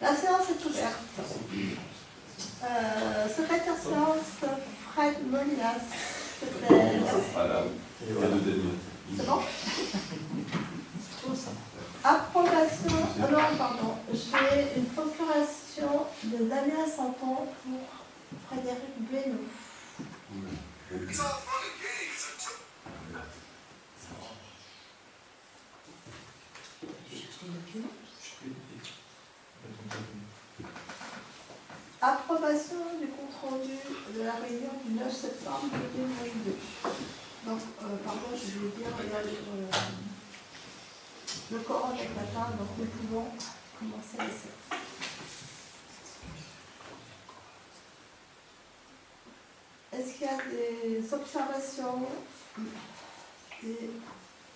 La séance est ouverte. Secrétaire séance, Fred Molinas. Voilà. C'est bon? Approbation. Non, pardon. J'ai une procuration de Damien Santon pour Frédéric Benoît. Approbation du compte rendu de la réunion du 9 septembre 2022. Donc, pardon, je vais bien regarder le Coran avec la table, donc nous pouvons commencer à essayer. Est-ce qu'il y a des observations, des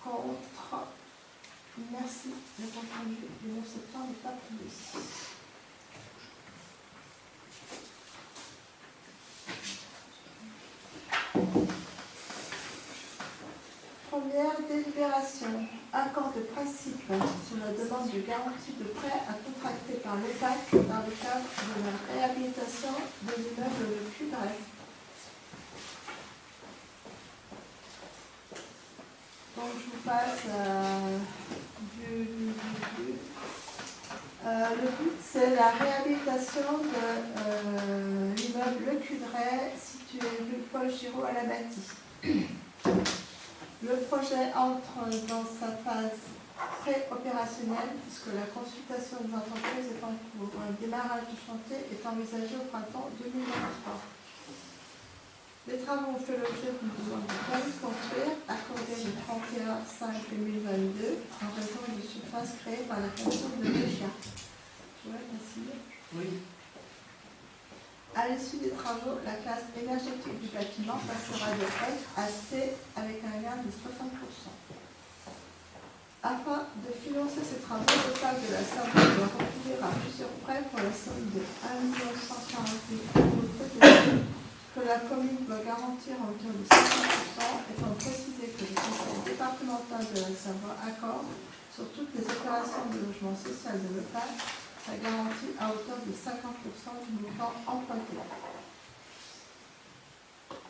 contre? Merci. Le compte rendu du 9 septembre n'est pas publié. Première délibération. Accord de principe sur la demande de garantie de prêt à contracter par l'EPAC dans le cadre de la réhabilitation de l'immeuble Le Cudret. Donc je vous passe le but, c'est la réhabilitation de l'immeuble Le Cudret situé rue Paul Giraud à la Bâtie. Le projet entre dans sa phase pré-opérationnelle puisque la consultation des entreprises est en cours. Un démarrage du chantier est envisagé au printemps 2023. Les travaux ont fait l'objet d'une demande de permis de construire accordée le 31/5/2022 en raison de surface créée par la fonction de l'EGIA. Oui. À l'issue des travaux, la classe énergétique du bâtiment passera de F à C avec un gain de 60%. Afin de financer ces travaux, le parc de la Savoie doit recourir à plusieurs prêts pour la somme de 1 148 € que la commune doit garantir en hauteur de 50%, étant précisé que le conseil départemental de la Savoie accorde sur toutes les opérations de logement social de l'EPAC la garantie à hauteur de 50% du montant emprunté.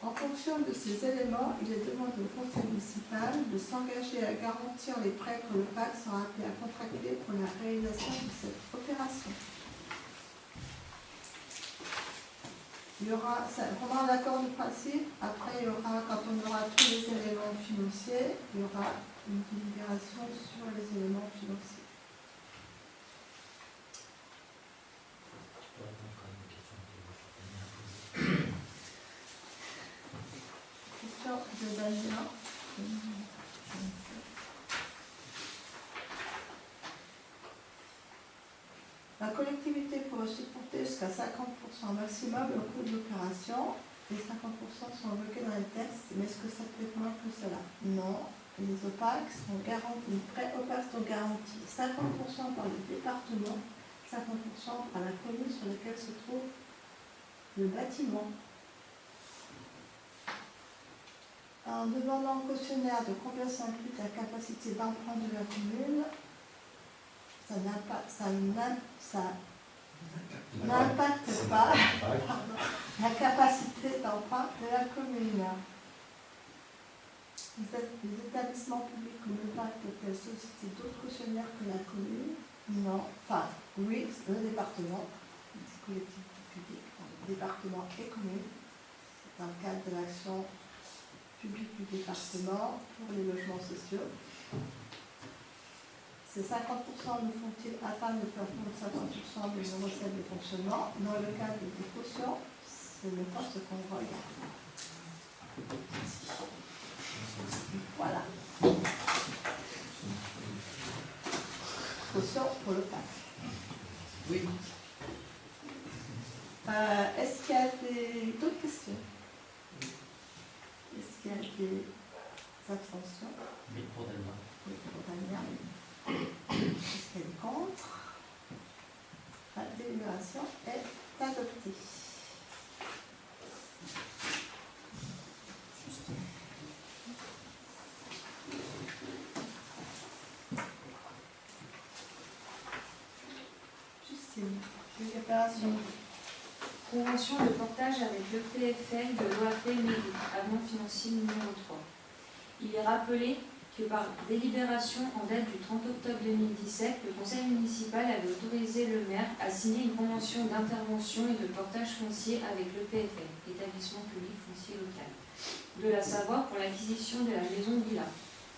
En fonction de ces éléments, il est demandé au conseil municipal de s'engager à garantir les prêts que le PAC sera appelé à contracter pour la réalisation de cette opération. Il y aura vraiment un accord de principe. Après, il y aura, quand on aura tous les éléments financiers, il y aura une délibération sur les éléments financiers. De Damien. La collectivité pourrait supporter jusqu'à 50% maximum au coût de l'opération. Les 50% sont bloqués dans les textes, mais est-ce que ça peut être moins que cela? Non. Les OPAC sont garantis, les prêts OPAC sont garantis 50% par le département, 50% par la commune sur laquelle se trouve le bâtiment. En demandant au cautionnaire de combien s'implique la capacité d'emprunt de la commune, ça n'impacte pas la capacité d'emprunt de la commune. Les établissements publics comme le PAC peuvent solliciter d'autres cautionnaires que la commune? Non. Enfin, oui, le département, les collectivités publiques, le département et commune, dans le cadre de l'action public du département pour les logements sociaux. Ces 50% nous font-ils atteindre le plafond de 50% des recettes de fonctionnement? Dans le cadre des cautions, ce n'est pas ce qu'on regarde. Voilà. Caution pour le PAC. Oui. Est-ce qu'il y a d'autres questions? Est-ce qu'il y a des abstentions? Oui, pour Damien. Oui, pour Damien. Est-ce qu'il y a des contre? La délibération est adoptée. Justice. Christine. Une opération. Convention de portage avec le PFL de l'OAP Mairie, avenant financier numéro 3. Il est rappelé que par délibération en date du 30 octobre 2017, le conseil municipal avait autorisé le maire à signer une convention d'intervention et de portage foncier avec le PFL, établissement public foncier local, de la Savoie pour l'acquisition de la maison Villa,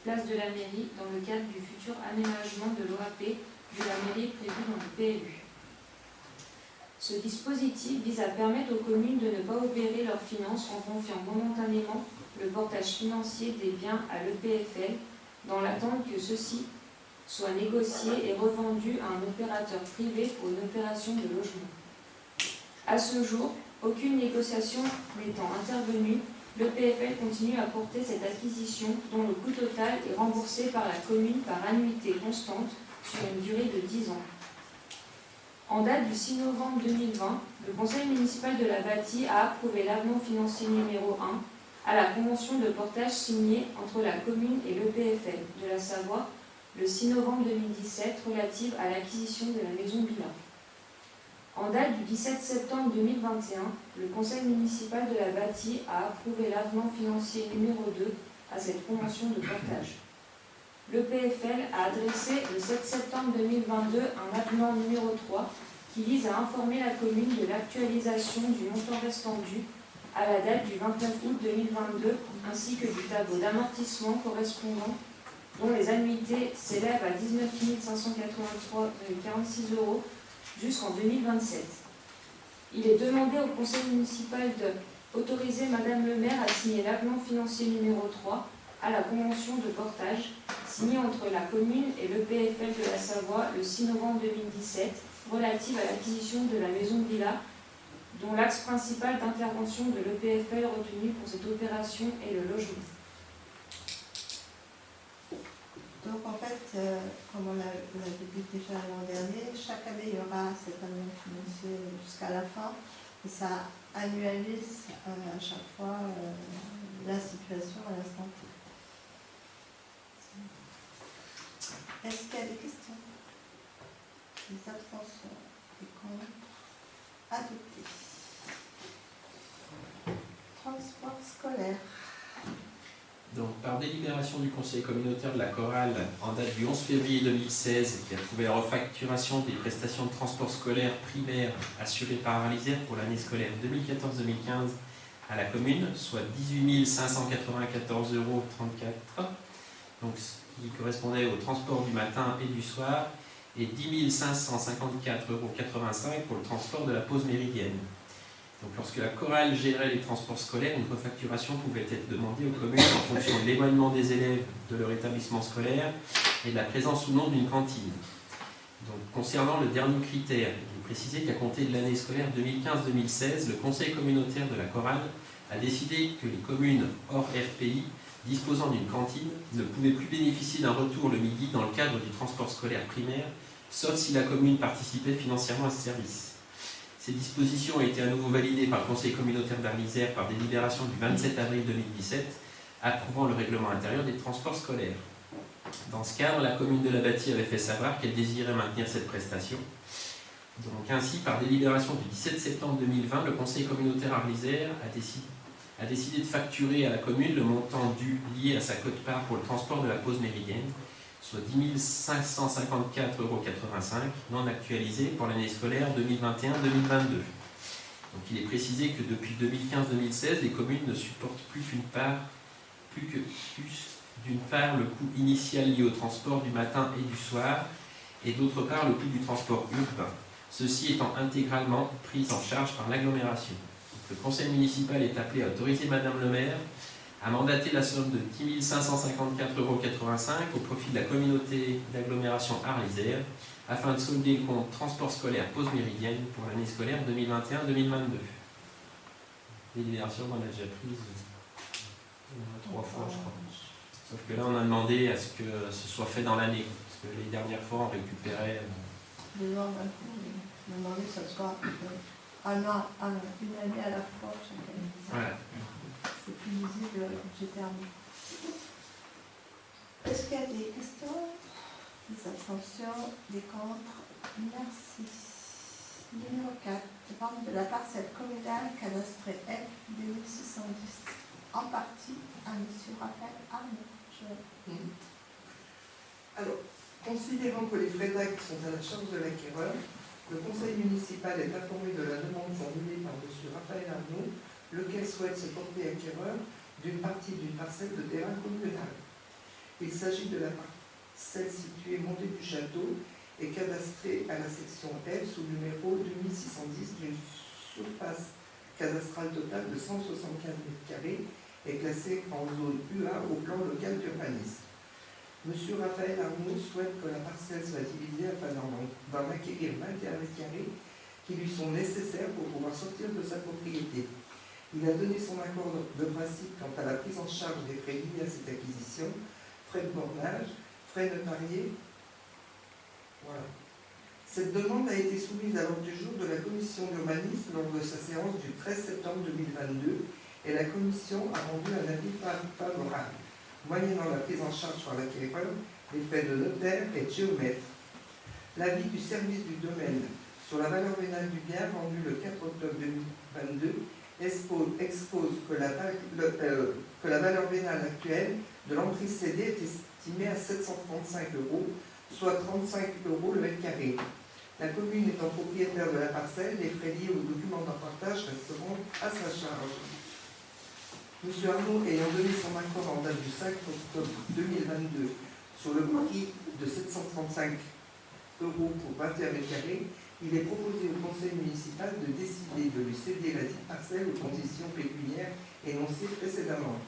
place de la mairie, dans le cadre du futur aménagement de l'OAP de la mairie prévu dans le PLU. Ce dispositif vise à permettre aux communes de ne pas obérer leurs finances en confiant momentanément le portage financier des biens à l'EPFL dans l'attente que ceux-ci soient négociés et revendus à un opérateur privé pour une opération de logement. À ce jour, aucune négociation n'étant intervenue, l'EPFL continue à porter cette acquisition dont le coût total est remboursé par la commune par annuité constante sur une durée de 10 ans. En date du 6 novembre 2020, le conseil municipal de la Bâtie a approuvé l'avenant financier numéro 1 à la convention de portage signée entre la commune et l'EPFL de la Savoie le 6 novembre 2017 relative à l'acquisition de la maison Villa. En date du 17 septembre 2021, le conseil municipal de la Bâtie a approuvé l'avenant financier numéro 2 à cette convention de portage. L'EPFL a adressé le 7 septembre 2022 un avenant numéro 3 qui vise à informer la commune de l'actualisation du montant restant dû à la date du 29 août 2022 ainsi que du tableau d'amortissement correspondant dont les annuités s'élèvent à 19 583,46 € jusqu'en 2027. Il est demandé au conseil municipal d'autoriser Madame le maire à signer l'avenant financier numéro 3 à la convention de portage signée entre la commune et l'EPFL de la Savoie le 6 novembre 2017 relative à l'acquisition de la maison Villa, dont l'axe principal d'intervention de l'EPFL retenu pour cette opération est le logement. Donc en fait, comme on l'avait dit déjà l'an dernier, chaque année il y aura cet avenant financier jusqu'à la fin et ça annualise à chaque fois la situation à l'instant T. Est-ce qu'il y a des questions? Des abstentions? Des comptes? Adopté. Transport scolaire. Donc, par délibération du conseil communautaire de la Chorale en date du 11 février 2016, qui a approuvé la refacturation des prestations de transport scolaire primaire assurées par Arlisère pour l'année scolaire 2014-2015 à la commune, soit 18 594,34 €, donc ce qui correspondait au transport du matin et du soir, et 10 554,85 € pour le transport de la pause méridienne. Donc, lorsque la Chorale gérait les transports scolaires, une refacturation pouvait être demandée aux communes en fonction de l'éloignement des élèves de leur établissement scolaire et de la présence ou non d'une cantine. Donc, concernant le dernier critère, il est précisé qu'à compter de l'année scolaire 2015-2016, le conseil communautaire de la Chorale a décidé que les communes hors RPI disposant d'une cantine ne pouvaient plus bénéficier d'un retour le midi dans le cadre du transport scolaire primaire, sauf si la commune participait financièrement à ce service. Ces dispositions ont été à nouveau validées par le conseil communautaire d'Arlisère par délibération du 27 avril 2017, approuvant le règlement intérieur des transports scolaires. Dans ce cadre, la commune de la Bâtie avait fait savoir qu'elle désirait maintenir cette prestation. Donc ainsi, par délibération du 17 septembre 2020, le conseil communautaire Arlisère a décidé de facturer à la commune le montant dû lié à sa quote-part pour le transport de la pause méridienne, soit 10 554,85 € non actualisé pour l'année scolaire 2021-2022. Donc il est précisé que depuis 2015-2016, les communes ne supportent plus d'une part le coût initial lié au transport du matin et du soir, et d'autre part le coût du transport urbain, ceci étant intégralement pris en charge par l'agglomération. Le conseil municipal est appelé à autoriser Madame le maire à mandater la somme de 10 554,85 € au profit de la communauté d'agglomération Arlisère afin de solder le compte transport scolaire pause méridienne pour l'année scolaire 2021-2022. Délibération, on a déjà prise 3 fois, je crois. Sauf que là, on a demandé à ce que ce soit fait dans l'année, parce que les dernières fois, on récupérait. On a demandé que ce soit une année à la fois chaque année. Voilà. C'est plus visible budgétairement. Est-ce qu'il y a des questions? Des abstentions? Des contre? Merci. Numéro 4. Vente de la parcelle communale cadastrée F 2610 en partie à M. Raphaël Arnaud. Alors, considérant que les frais d'acte sont à la charge de l'acquéreur, le conseil municipal est informé de la demande formulée par M. Raphaël Arnaud, lequel souhaite se porter acquéreur d'une partie d'une parcelle de terrain communal. Il s'agit de la parcelle située montée du château et cadastrée à la section F sous le numéro 2610 d'une surface cadastrale totale de 175 m² et classée en zone UA au plan local d'urbanisme. M. Raphaël Arnaud souhaite que la parcelle soit divisée afin d'en acquérir 21 m² qui lui sont nécessaires pour pouvoir sortir de sa propriété. Il a donné son accord de principe quant à la prise en charge des frais liés à cette acquisition, frais de bornage, frais notariés. Voilà. Cette demande a été soumise à l'ordre du jour de la commission d'urbanisme lors de sa séance du 13 septembre 2022 et la commission a rendu un avis favorable, moyennant la prise en charge par l'acquéreur des frais de notaire et de géomètre. L'avis du service du domaine sur la valeur vénale du bien rendu le 4 octobre 2022 expose que la valeur vénale actuelle de l'emprise cédée est estimée à 735 €, soit 35 € le mètre carré. La commune étant propriétaire de la parcelle, les frais liés aux documents d'en partage resteront à sa charge. M. Arnaud ayant donné son accord en date du 5 octobre 2022 sur le prix de 735 € pour 21 m², il est proposé au conseil municipal de décider de lui céder la dite parcelle aux conditions pécuniaires énoncées précédemment.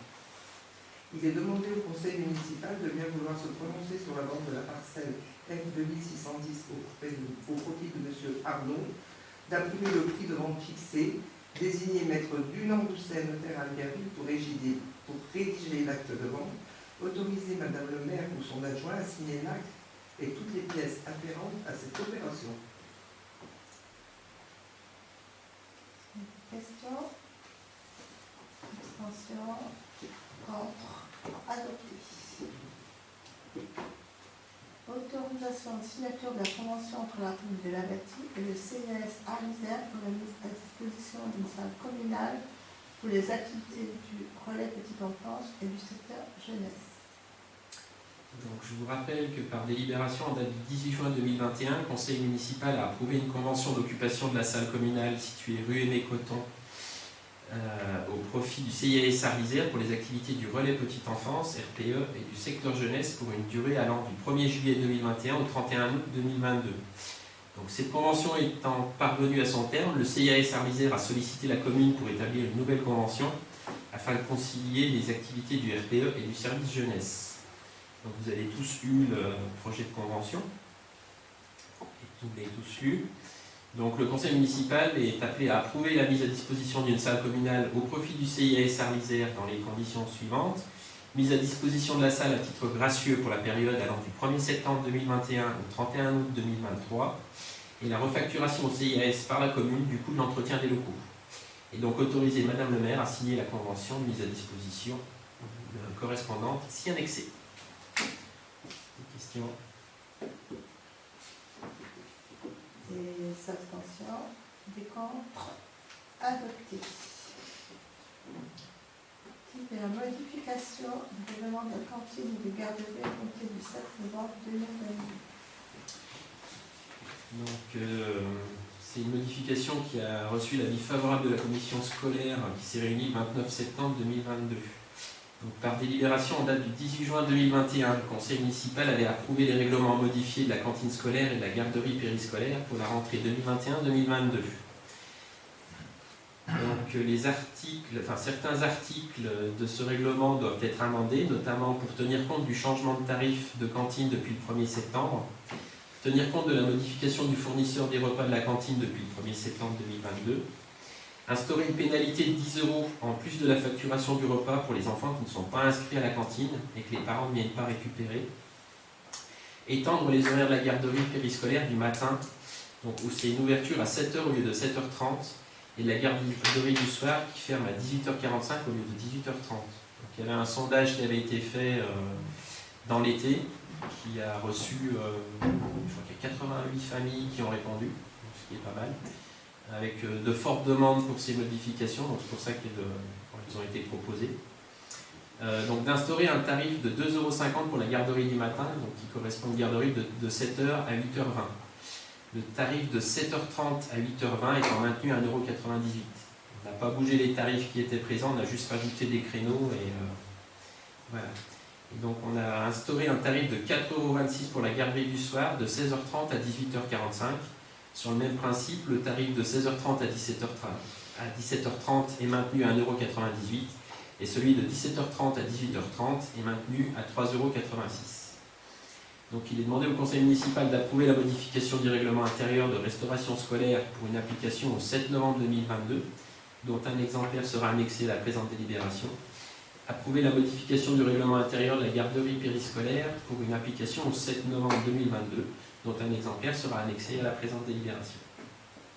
Il est demandé au conseil municipal de bien vouloir se prononcer sur la vente de la parcelle F 2610 au profit de M. Arnaud, d'approuver le prix de vente fixé, désigner maître Dunant-Doucet, notaire à Albertville pour rédiger l'acte de vente, autoriser Madame le maire ou son adjoint à signer l'acte et toutes les pièces afférentes à cette opération. Question? Abstention? Contre? Adopté. Autorisation de signature de la convention entre la commune de la Bâtie et le CIAS Arlisère pour la mise à disposition d'une salle communale pour les activités du relais petite enfance et du secteur jeunesse. Donc, je vous rappelle que par délibération en date du 18 juin 2021, le conseil municipal a approuvé une convention d'occupation de la salle communale située rue Aimé-Coton au profit du CIAS Arlisère pour les activités du relais petite enfance, RPE, et du secteur jeunesse pour une durée allant du 1er juillet 2021 au 31 août 2022. Donc, cette convention étant parvenue à son terme, le CIAS Arlisère a sollicité la commune pour établir une nouvelle convention afin de concilier les activités du RPE et du service jeunesse. Donc, vous avez tous eu le projet de convention, et vous l'avez tous lu. Donc, le conseil municipal est appelé à approuver la mise à disposition d'une salle communale au profit du CIAS Arlisère dans les conditions suivantes. Mise à disposition de la salle à titre gracieux pour la période allant du 1er septembre 2021 au 31 août 2023 et la refacturation au CIAS par la commune du coût de l'entretien des locaux. Et donc autoriser Madame le maire à signer la convention de mise à disposition correspondante ici annexée. Des questions? Des abstentions, des contre, adopté. Et la modification du règlement de la cantine et des garderies à compter du 7 novembre 2022. Donc, c'est une modification qui a reçu l'avis favorable de la commission scolaire qui s'est réunie le 29 septembre 2022. Donc, par délibération en date du 18 juin 2021, le conseil municipal avait approuvé les règlements modifiés de la cantine scolaire et de la garderie périscolaire pour la rentrée 2021-2022. Donc, certains articles de ce règlement doivent être amendés, notamment pour tenir compte du changement de tarif de cantine depuis le 1er septembre, tenir compte de la modification du fournisseur des repas de la cantine depuis le 1er septembre 2022, instaurer une pénalité de 10 € en plus de la facturation du repas pour les enfants qui ne sont pas inscrits à la cantine et que les parents ne viennent pas récupérer, étendre les horaires de la garderie périscolaire du matin, donc où c'est une ouverture à 7 h au lieu de 7 h 30, et de la garderie du soir qui ferme à 18 h 45 au lieu de 18 h 30. Donc, il y avait un sondage qui avait été fait dans l'été, qui a reçu, je crois qu'il y a 88 familles qui ont répondu ce qui est pas mal, avec de fortes demandes pour ces modifications, donc c'est pour ça qu'elles ont été proposées. Donc d'instaurer un tarif de 2,50 € pour la garderie du matin, donc qui correspond à une garderie de 7h à 8h20. Le tarif de 7h30 à 8h20 étant maintenu à 1,98 €. On n'a pas bougé les tarifs qui étaient présents, on a juste rajouté des créneaux et voilà. Et donc on a instauré un tarif de 4,26 € pour la garderie du soir de 16h30 à 18h45. Sur le même principe, le tarif de 16h30 à 17h30 est maintenu à 1,98 € et celui de 17h30 à 18h30 est maintenu à 3,86 €. Donc il est demandé au conseil municipal d'approuver la modification du règlement intérieur de restauration scolaire pour une application au 7 novembre 2022, dont un exemplaire sera annexé à la présente délibération. Approuver la modification du règlement intérieur de la garderie périscolaire pour une application au 7 novembre 2022, dont un exemplaire sera annexé à la présente délibération.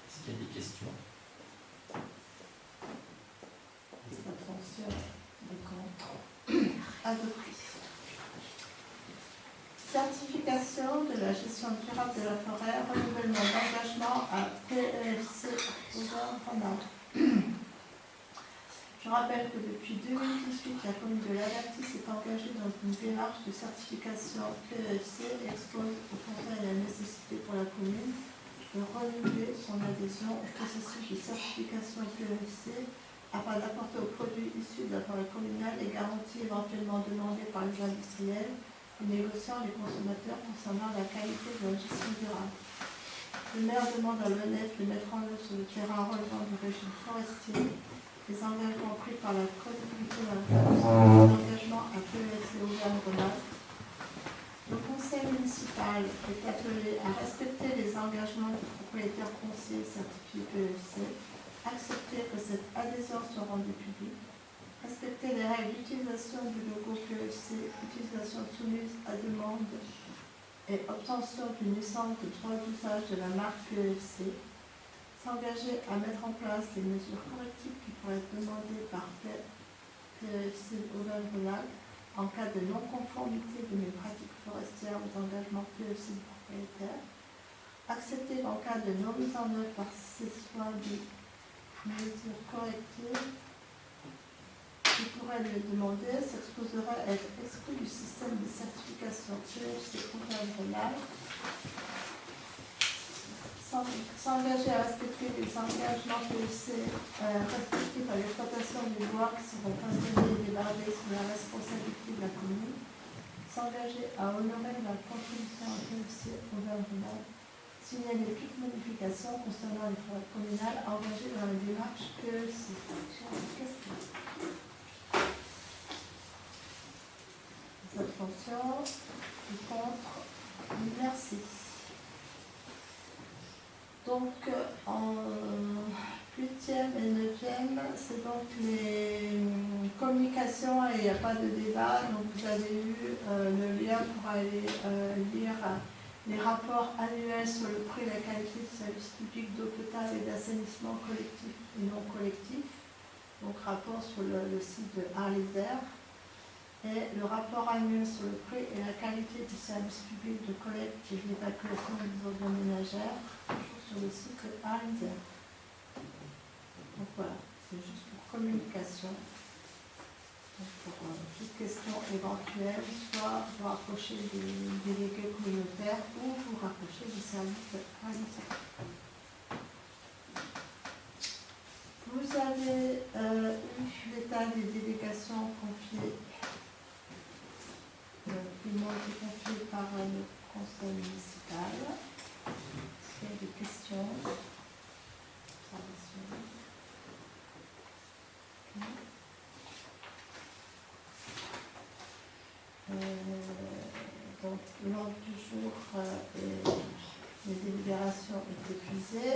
Est-ce qu'il y a des questions? Abstention, des contre. Adopté. Certification de la gestion durable de la forêt, renouvellement d'engagement à PEFC Auvergne-Rhône-Alpes. Je rappelle que depuis 2018, la commune de Lavatis s'est engagée dans une démarche de certification PEFC et expose au conseil la nécessité pour la commune de renouveler son adhésion au processus de certification PEFC afin d'apporter aux produits issus de la forêt communale les garanties éventuellement demandées par les industriels et négociants les consommateurs concernant la qualité de la gestion durable. Le maire demande à l'ONF de mettre en œuvre sur le terrain relevant du régime forestier les engagements pris par la collectivité locale, l'engagement à PEFC Auvergne-Rhône-Alpes. Le conseil municipal est appelé à respecter les engagements du propriétaire foncier certifié PEFC, accepter que cette adhésion soit rendue publique, respecter les règles d'utilisation du logo PEFC, utilisation soumise à demande et obtention d'une licence de droit d'usage de la marque PEFC, s'engager à mettre en place des mesures correctives qui pourraient être demandées par PEFC Auvergne-Rhône-Alpes en cas de non-conformité de mes pratiques forestières aux engagements PEFC du propriétaire, accepter en cas de non-mise en œuvre par ces soins des mesures correctives qui pourraient lui demander, s'exposerait à être exclu du système de certification PEFC Auvergne-Rhône-Alpes, s'engager à respecter les engagements PEFC respectifs à l'exploitation des bois qui seront façonnés et débardés sous la responsabilité de la commune, s'engager à honorer la contribution à PEFC Auvergne-Rhône-Alpes, signaler toute modification concernant les forêts communales engagées dans la démarche PEFC. Les abstentions, les contre, merci. Donc, en 8e et 9e, c'est donc les communications et il n'y a pas de débat. Donc, vous avez eu le lien pour aller lire les rapports annuels sur le prix et la qualité du service public d'eau potable et d'assainissement collectif et non collectif. Donc, rapport sur le site de Arles-Aires. Et le rapport annuel sur le prix et la qualité du service public de collecte et d'évacuation des ordures ménagères, toujours sur le site de Arles-Aires. Donc voilà, c'est juste pour communication. Donc pour toute question éventuelle, soit vous rapprochez des délégués communautaires ou vous rapprochez du service de Arles-Aires. Vous avez eu l'état des délégations confiées. Ils m'ont été confiés par le conseil municipal. Est-ce qu'il y a des questions? Donc, l'ordre du jour, les délibérations est épuisé.